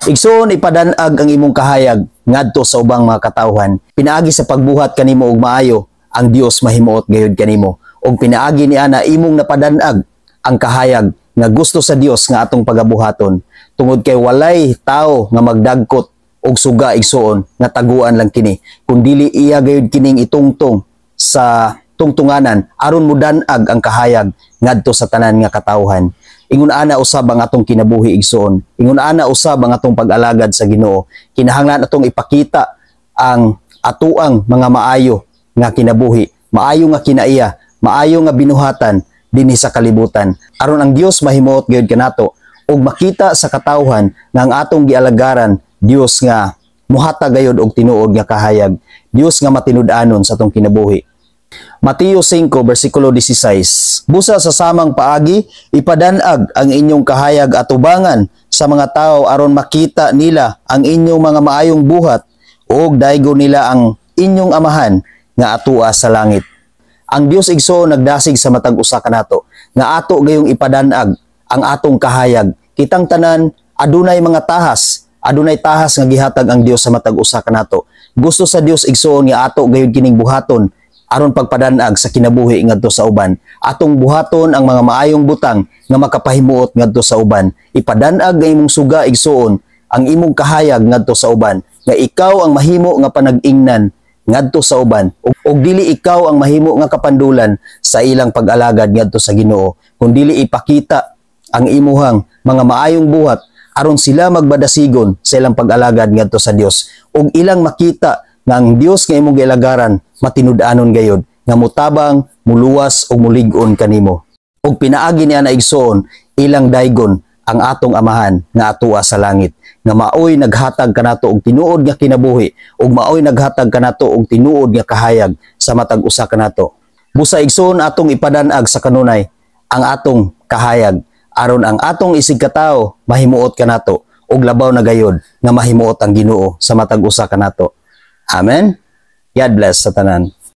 Igsoon ipadanag ang imong kahayag ngadto sa ubang mga katawhan. Pinaagi sa pagbuhat kanimo og maayo, ang Dios mahimuot gayud kanimo. Og pinaagi niya na imong napadanag ang kahayag nga gusto sa Dios nga atong pagabuhaton. Tungod kay walay tao nga magdagkot og suga igsoon nga taguan lang kini, kundili iya gayud kining itungtong sa tungtunganan aron mudanag ang kahayag ngadto sa tanan nga katawhan. Ingon ana usab ang atong kinabuhi igsoon. Ingon ana usab ang atong pag-alagad sa Ginoo. Kinahanglan atong ipakita ang atuang mga maayo nga kinabuhi, maayo nga kinaiya, maayo nga binuhatan dinhi sa kalibutan. Aron ang Dios mahimuot gayud kanato ug makita sa katawhan nga ang atong gialagaran Dios nga muhatag gayud og tinuod nga kahayag, Dios nga matinud-anon sa atong kinabuhi. Mateo 5 versikulo 16. Busa sa samang paagi, ipadanag ang inyong kahayag atubangan sa mga tao aron makita nila ang inyong mga maayong buhat ug daygo nila ang inyong amahan nga atua sa langit. Ang Dios igsoon nagdasig sa matag usa kanato nga ato gayong ipadanag ang atong kahayag. Kitang tanan adunay mga tahas, adunay tahas nga gihatag ang Dios sa matag usa kanato. Gusto sa Dios igsoon nga ato gayud kining buhaton aron pagpadanag sa kinabuhi ngadto sa uban. Atong buhaton ang mga maayong butang nga makapahimuot ngadto sa uban. Ipadanag nga imong suga igsoon ang imong kahayag ngadto sa uban nga ikaw ang mahimo nga panag-ingnan ngadto sa uban ug dili ikaw ang mahimo nga kapandulan sa ilang pag-alagad ngadto sa Ginoo, kundi ipakita ang imuhang mga maayong buhat aron sila magbadasigon sa ilang pag-alagad ngadto sa Dios ug ilang makita nga ang Dios nga imong gialagaran matinud-anon gayud nga mutabang, muluwas o mulig-on kanimo. Ug pinaagi niya na igsoon ilang daygon ang atong amahan nga atua sa langit nga maoy naghatag kanato og tinuod nga kinabuhi ug maoy naghatag kanato og tinuod nga kahayag sa matag usa kanato. Busa igsoon atong ipadanag sa kanunay ang atong kahayag aron ang atong isig katawo mahimuot kanato ug labaw na gayud nga mahimuot ang Ginoo sa matag usa kanato. Amen. God bless sa tanan.